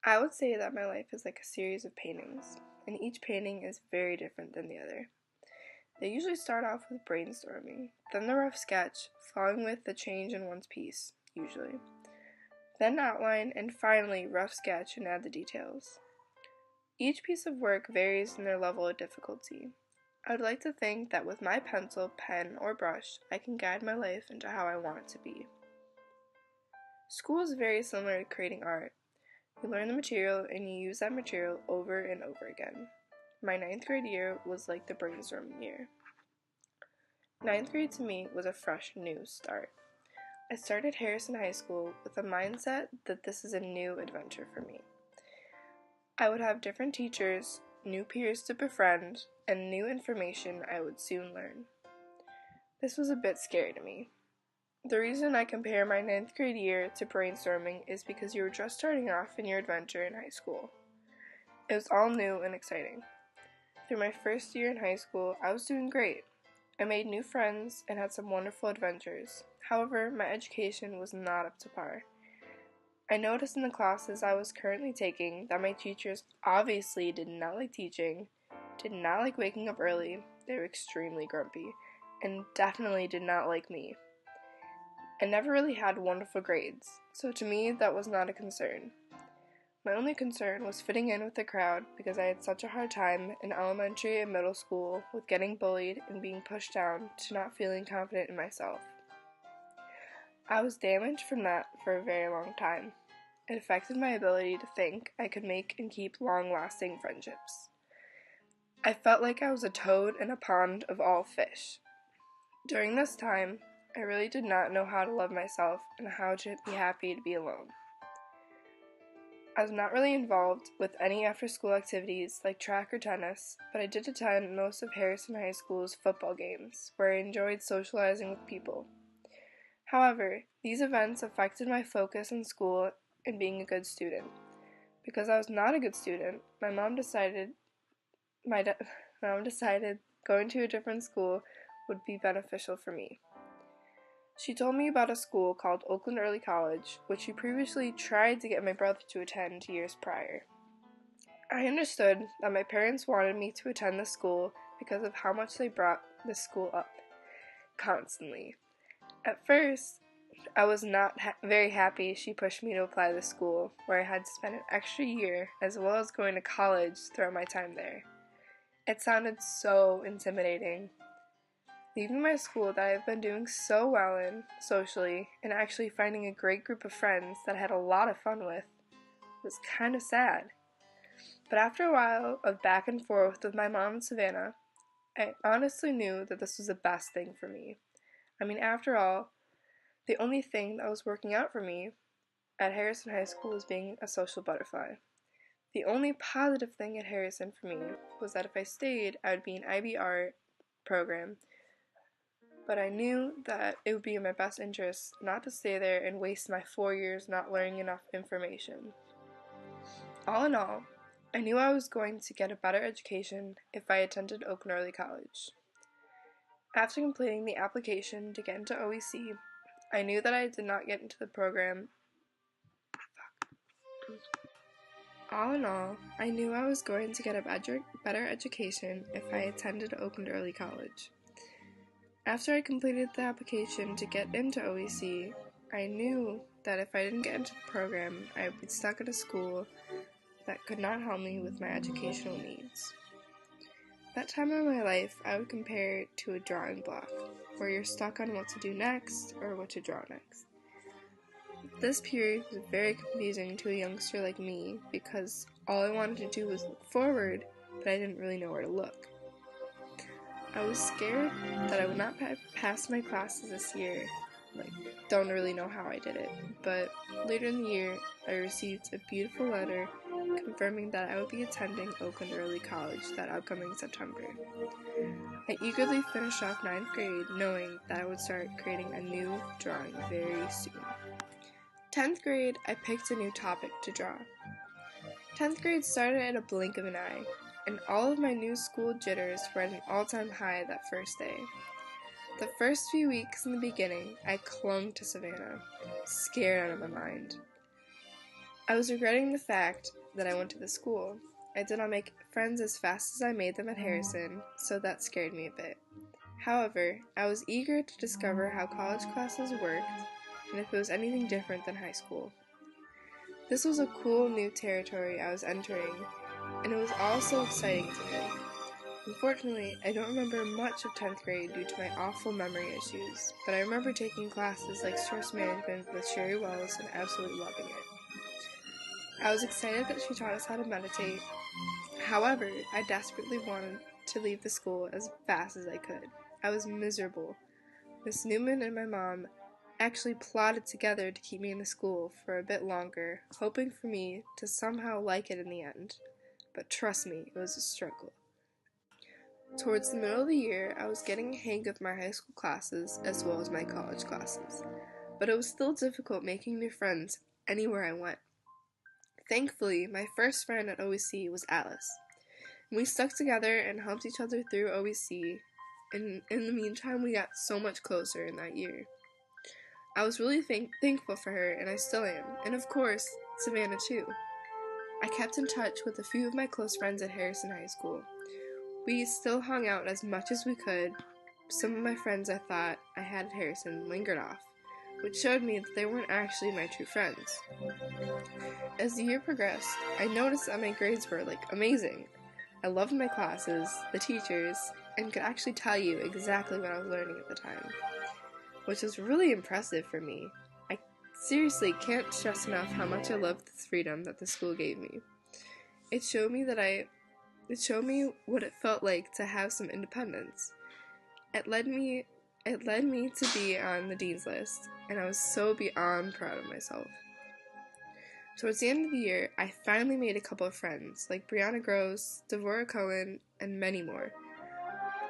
I would say that my life is like a series of paintings, and each painting is very different than the other. They usually start off with brainstorming, then the rough sketch, following with the change in one's piece, usually. Then outline, and finally rough sketch and add the details. Each piece of work varies in their level of difficulty. I would like to think that with my pencil, pen, or brush, I can guide my life into how I want it to be. School is very similar to creating art. You learn the material and you use that material over and over again. My ninth grade year was like the brainstorming year. Ninth grade to me was a fresh, new start. I started Harrison High School with a mindset that this is a new adventure for me. I would have different teachers, new peers to befriend, and new information I would soon learn. This was a bit scary to me. The reason I compare my ninth grade year to brainstorming is because you were just starting off in your adventure in high school. It was all new and exciting. Through my first year in high school, I was doing great. I made new friends and had some wonderful adventures. However, my education was not up to par. I noticed in the classes I was currently taking that my teachers obviously did not like teaching, did not like waking up early, they were extremely grumpy, and definitely did not like me. I never really had wonderful grades, so to me that was not a concern. My only concern was fitting in with the crowd because I had such a hard time in elementary and middle school with getting bullied and being pushed down to not feeling confident in myself. I was damaged from that for a very long time. It affected my ability to think I could make and keep long-lasting friendships. I felt like I was a toad in a pond of all fish. During this time, I really did not know how to love myself and how to be happy to be alone. I was not really involved with any after-school activities like track or tennis, but I did attend most of Harrison High School's football games, where I enjoyed socializing with people. However, these events affected my focus in school and being a good student. Because I was not a good student, my mom decided going to a different school would be beneficial for me. She told me about a school called Oakland Early College, which she previously tried to get my brother to attend years prior. I understood that my parents wanted me to attend this school because of how much they brought this school up, constantly. At first, I was not very happy she pushed me to apply to the school, where I had to spend an extra year as well as going to college throughout my time there. It sounded so intimidating. Leaving my school that I've been doing so well in, socially, and actually finding a great group of friends that I had a lot of fun with, was kind of sad. But after a while of back and forth with my mom and Savannah, I honestly knew that this was the best thing for me. I mean, after all, the only thing that was working out for me at Harrison High School was being a social butterfly. The only positive thing at Harrison for me was that if I stayed, I would be an IB art program, but I knew that it would be in my best interest not to stay there and waste my 4 years not learning enough information. All in all, I knew I was going to get a better education if I attended Oakland Early College. After completing the application to get into OEC, I knew that I did not get into the program. All in all, I knew I was going to get a better education if I attended Oakland Early College. After I completed the application to get into OEC, I knew that if I didn't get into the program, I would be stuck at a school that could not help me with my educational needs. That time of my life, I would compare it to a drawing block, where you're stuck on what to do next or what to draw next. This period was very confusing to a youngster like me because all I wanted to do was look forward, but I didn't really know where to look. I was scared that I would not pass my classes this year. Don't really know how I did it, but later in the year, I received a beautiful letter confirming that I would be attending Oakland Early College that upcoming September. I eagerly finished off 9th grade knowing that I would start creating a new drawing very soon. 10th grade, I picked a new topic to draw. 10th grade started at a blink of an eye, and all of my new school jitters were at an all-time high that first day. The first few weeks in the beginning, I clung to Savannah, scared out of my mind. I was regretting the fact that I went to the school. I did not make friends as fast as I made them at Harrison, so that scared me a bit. However, I was eager to discover how college classes worked and if it was anything different than high school. This was a cool new territory I was entering, and it was all so exciting to me. Unfortunately, I don't remember much of 10th grade due to my awful memory issues, but I remember taking classes like stress management with Sherry Wells and absolutely loving it. I was excited that she taught us how to meditate. However, I desperately wanted to leave the school as fast as I could. I was miserable. Miss Newman and my mom actually plotted together to keep me in the school for a bit longer, hoping for me to somehow like it in the end. But trust me, it was a struggle. Towards the middle of the year, I was getting a hang of my high school classes as well as my college classes, but it was still difficult making new friends anywhere I went. Thankfully, my first friend at OEC was Alice. We stuck together and helped each other through OEC, and in the meantime, we got so much closer in that year. I was really thankful for her, and I still am, and of course, Savannah too. I kept in touch with a few of my close friends at Harrison High School. We still hung out as much as we could. Some of my friends I thought I had at Harrison lingered off, which showed me that they weren't actually my true friends. As the year progressed, I noticed that my grades were, amazing. I loved my classes, the teachers, and could actually tell you exactly what I was learning at the time, which was really impressive for me. I seriously can't stress enough how much I loved this freedom that the school gave me. It showed me what it felt like to have some independence. It led me to be on the dean's list, and I was so beyond proud of myself. Towards the end of the year, I finally made a couple of friends, like Brianna Gross, Devorah Cohen, and many more.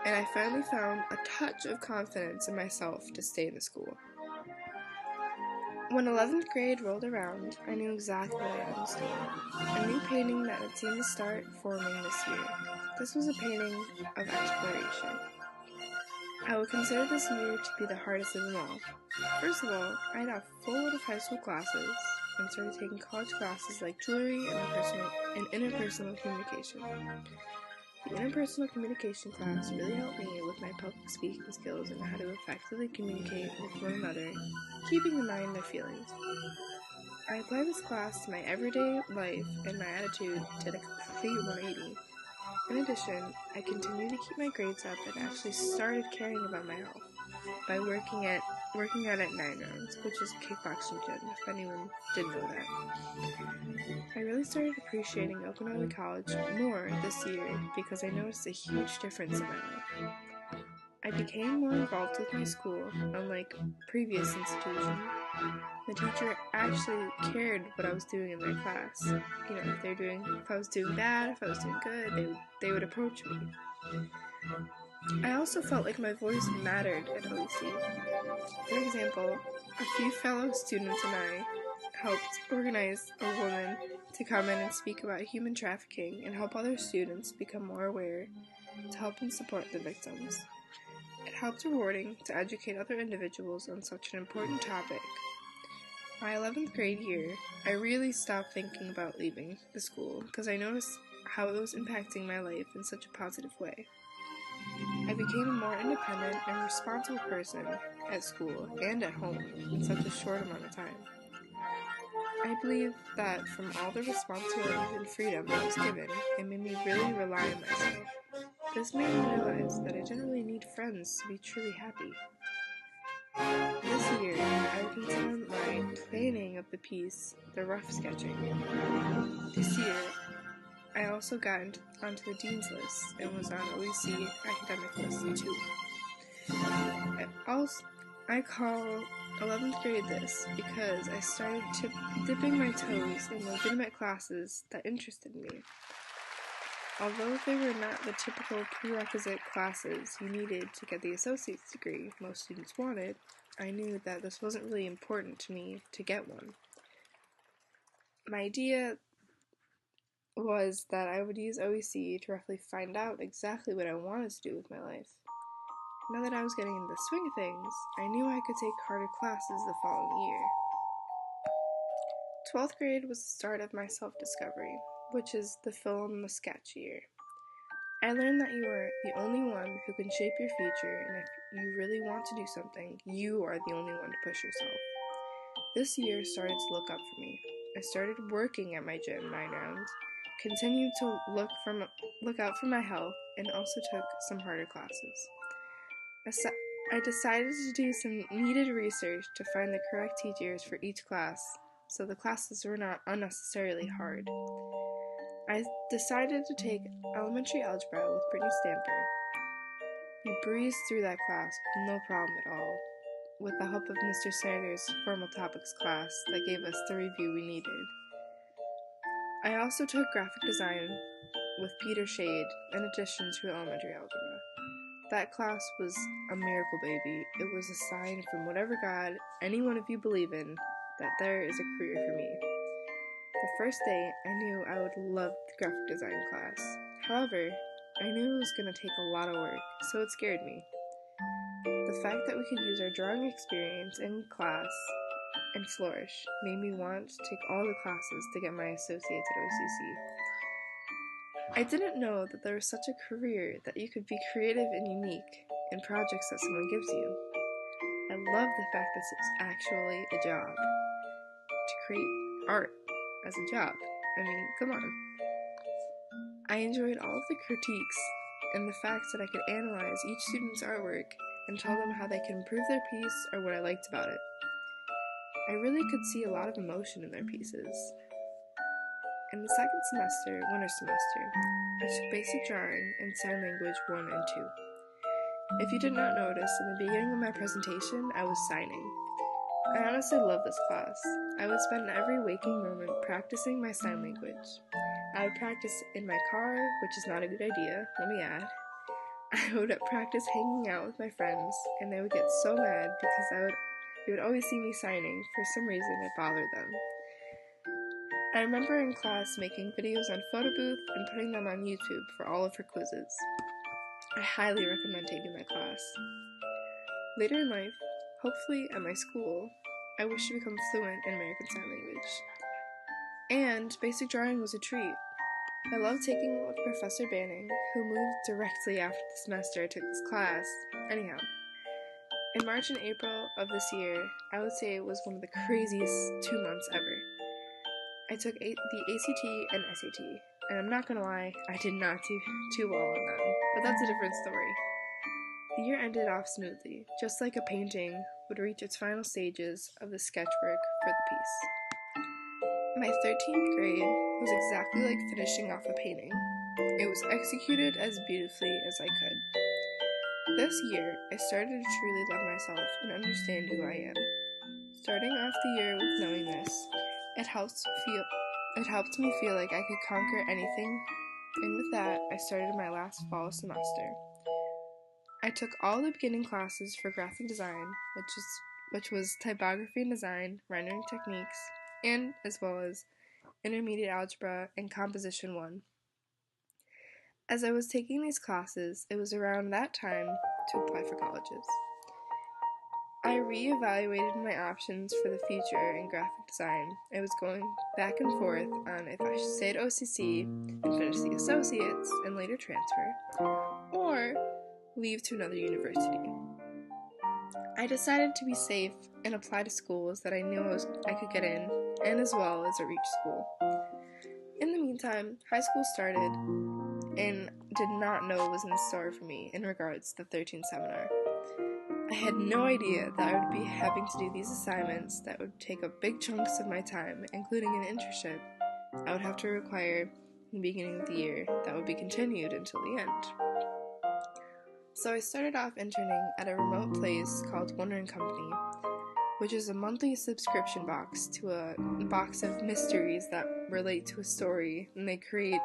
And I finally found a touch of confidence in myself to stay in the school. When 11th grade rolled around, I knew exactly what I was doing. A new painting that had seemed to start forming this year. This was a painting of exploration. I would consider this year to be the hardest of them all. First of all, I had a full load of high school classes and started taking college classes like jewelry and interpersonal communication. The interpersonal communication class really helped me with my public speaking skills and how to effectively communicate with one another, keeping in mind my feelings. I applied this class to my everyday life, and my attitude did a complete 180. In addition, I continued to keep my grades up and actually started caring about my health by working out at 9 rounds, which is a kickboxing gym, if anyone didn't know that. I really started appreciating Okinawa College more this year because I noticed a huge difference in my life. I became more involved with my school, unlike previous institutions. The teacher actually cared what I was doing in their class. If I was doing bad, if I was doing good, they would approach me. I also felt like my voice mattered at OEC. For example, a few fellow students and I helped organize a woman to come in and speak about human trafficking and help other students become more aware to help and support the victims. It helped rewarding to educate other individuals on such an important topic. My 11th grade year, I really stopped thinking about leaving the school because I noticed how it was impacting my life in such a positive way. I became a more independent and responsible person at school and at home in such a short amount of time. I believe that from all the responsibilities and freedom I was given, it made me really rely on myself. This made me realize that I didn't really need friends to be truly happy. This year, I will continue my planning of the piece, the rough sketching. This year, I also got onto the dean's list and was on OEC academic list too. I call 11th grade this because I started dipping my toes in legitimate classes that interested me. Although they were not the typical prerequisite classes you needed to get the associate's degree most students wanted, I knew that this wasn't really important to me to get one. My idea was that I would use OEC to roughly find out exactly what I wanted to do with my life. Now that I was getting into the swing of things, I knew I could take harder classes the following year. 12th grade was the start of my self-discovery, which is the fill in the sketch year. I learned that you are the only one who can shape your future, and if you really want to do something, you are the only one to push yourself. This year started to look up for me. I started working at my gym 9 rounds, continued to look out for my health, and also took some harder classes. I decided to do some needed research to find the correct teachers for each class, so the classes were not unnecessarily hard. I decided to take elementary algebra with Brittany Stamper. We breezed through that class with no problem at all, with the help of Mr. Snyder's formal topics class that gave us the review we needed. I also took graphic design with Peter Shade in addition to elementary algebra. That class was a miracle, baby. It was a sign from whatever God any one of you believe in that there is a career for me. The first day, I knew I would love the graphic design class. However, I knew it was going to take a lot of work, so it scared me. The fact that we could use our drawing experience in class and flourish made me want to take all the classes to get my associates at OCC. I didn't know that there was such a career that you could be creative and unique in projects that someone gives you. I love the fact that it's actually a job. To create art as a job. I mean, come on. I enjoyed all of the critiques and the fact that I could analyze each student's artwork and tell them how they can improve their piece or what I liked about it. I really could see a lot of emotion in their pieces. In the second semester, winter semester, I took basic drawing and sign language 1 and 2. If you did not notice, in the beginning of my presentation, I was signing. I honestly love this class. I would spend every waking moment practicing my sign language. I would practice in my car, which is not a good idea, let me add. I would practice hanging out with my friends, and they would get so mad because they would always see me signing. For some reason, it bothered them. I remember in class making videos on Photo Booth and putting them on YouTube for all of her quizzes. I highly recommend taking that class. Later in life, hopefully at my school, I wish to become fluent in American Sign Language. And basic drawing was a treat. I loved taking it with Professor Banning, who moved directly after the semester I took this class. Anyhow, in March and April of this year, I would say it was one of the craziest 2 months ever. I took the ACT and SAT, and I'm not gonna lie, I did not do too well on them, but that's a different story. The year ended off smoothly, just like a painting would reach its final stages of the sketchwork for the piece. My 13th grade was exactly like finishing off a painting. It was executed as beautifully as I could. This year, I started to truly love myself and understand who I am. Starting off the year with knowing this, it helped me feel like I could conquer anything, and with that, I started my last fall semester. I took all the beginning classes for graphic design, which was typography and design, rendering techniques, and as well as intermediate algebra and composition 1. As I was taking these classes, it was around that time to apply for colleges. I reevaluated my options for the future in graphic design. I was going back and forth on if I should stay at OCC and finish the associates and later transfer, or leave to another university. I decided to be safe and apply to schools that I knew I could get in, and as well as a reach school. In the meantime, high school started and did not know what was in store for me in regards to the 13 seminar. I had no idea that I would be having to do these assignments that would take up big chunks of my time, including an internship I would have to require in the beginning of the year that would be continued until the end. So I started off interning at a remote place called Wonder & Company, which is a monthly subscription box to a box of mysteries that relate to a story, and they create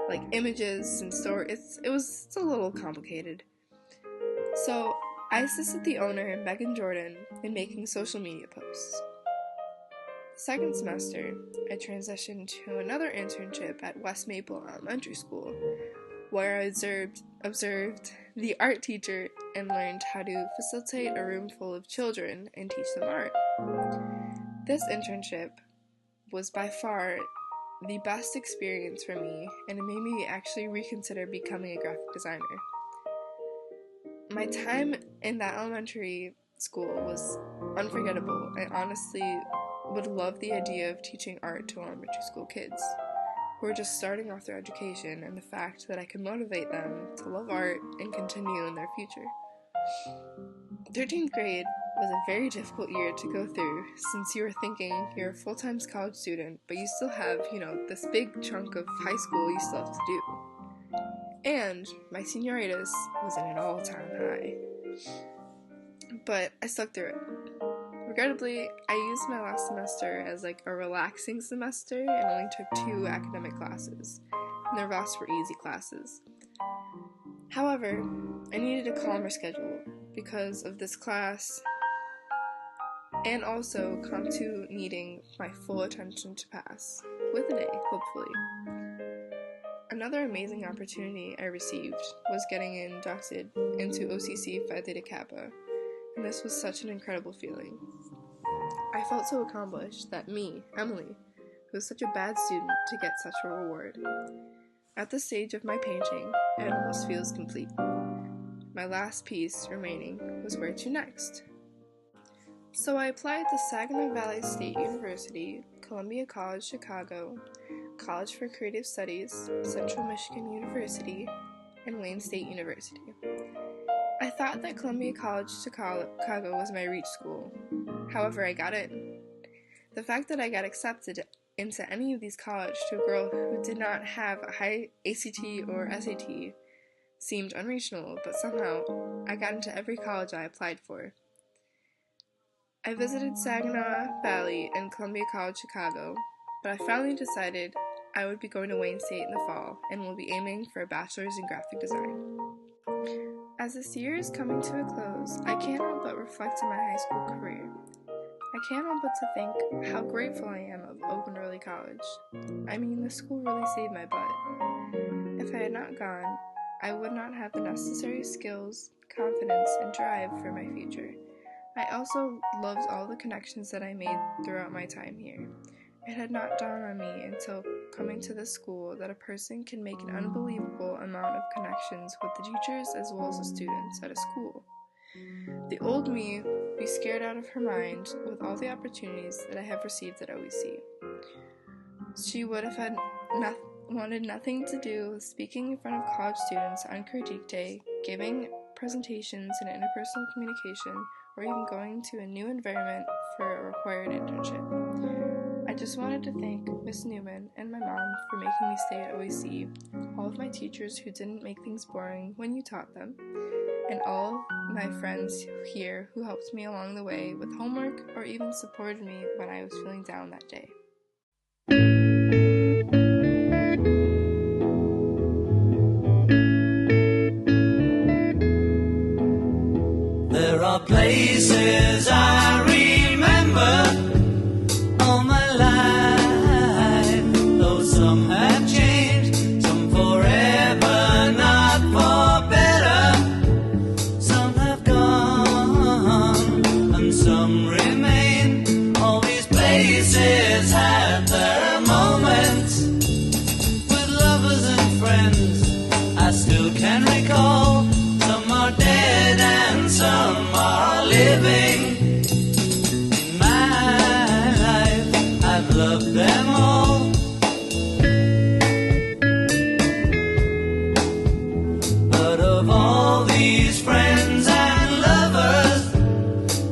like images and stories. It's a little complicated. So I assisted the owner, Megan Jordan, in making social media posts. The second semester, I transitioned to another internship at West Maple Elementary School, where I observed the art teacher and learned how to facilitate a room full of children and teach them art. This internship was by far the best experience for me, and it made me actually reconsider becoming a graphic designer. My time in that elementary school was unforgettable. I honestly would love the idea of teaching art to elementary school kids who are just starting off their education, and the fact that I could motivate them to love art and continue in their future. 13th grade was a very difficult year to go through, since you were thinking you're a full-time college student, but you still have, this big chunk of high school you still have to do. And my senioritis was at an all-time high. But I stuck through it. Regrettably, I used my last semester as a relaxing semester and only took 2 academic classes, and the rest were easy classes. However, I needed a calmer schedule because of this class, and also come to needing my full attention to pass, with an A, hopefully. Another amazing opportunity I received was getting inducted into OCC Phi Theta Kappa, and this was such an incredible feeling. I felt so accomplished that me, Emily, who was such a bad student, to get such a reward. At this stage of my painting, it almost feels complete. My last piece remaining was where to next. So I applied to Saginaw Valley State University, Columbia College Chicago, College for Creative Studies, Central Michigan University, and Wayne State University. I thought that Columbia College Chicago was my reach school. However, I got in. The fact that I got accepted into any of these colleges to a girl who did not have a high ACT or SAT seemed unreasonable, but somehow I got into every college I applied for. I visited Saginaw Valley and Columbia College Chicago, but I finally decided I would be going to Wayne State in the fall and will be aiming for a bachelor's in graphic design. As this year is coming to a close, I can't help but reflect on my high school career. I can't help but to think how grateful I am of Oakland Early College. I mean, the school really saved my butt. If I had not gone, I would not have the necessary skills, confidence, and drive for my future. I also loved all the connections that I made throughout my time here. It had not dawned on me until coming to this school that a person can make an unbelievable amount of connections with the teachers as well as the students at a school. The old me would be scared out of her mind with all the opportunities that I have received at OEC. She would have wanted nothing to do with speaking in front of college students on critique day, giving presentations in interpersonal communication, or even going to a new environment for a required internship. I just wanted to thank Miss Newman and my mom for making me stay at OEC, all of my teachers who didn't make things boring when you taught them, and all my friends here who helped me along the way with homework or even supported me when I was feeling down that day. There are places I remember all my life, though some have changed, some forever, not for better. Some have gone, and some remain. All these places had their moments with lovers and friends I still can recall. Some are dead and some are living. In my life, I've loved them all. But of all these friends and lovers,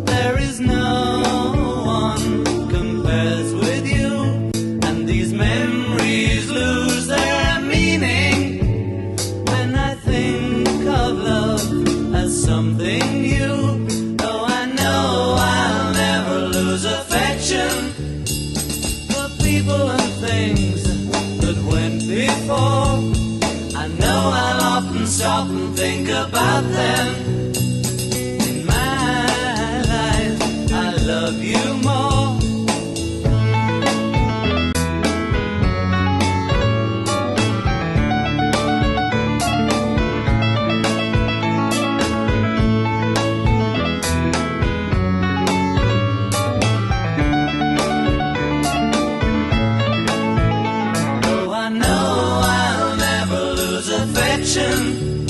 there is no one compares with you. And these memories lose their meaning when I think of love as something new. Though I know I'll never lose affection for people and things that went before. I know I'll often stop and think about them mention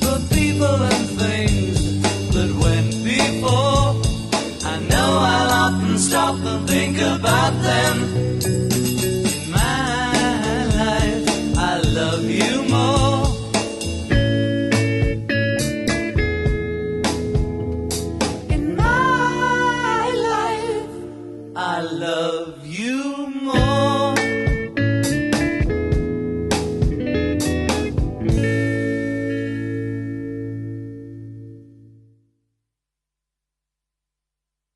the people and things that went before. I know I'll often stop and think about them. In my life, I love you more. In my life, I love you more.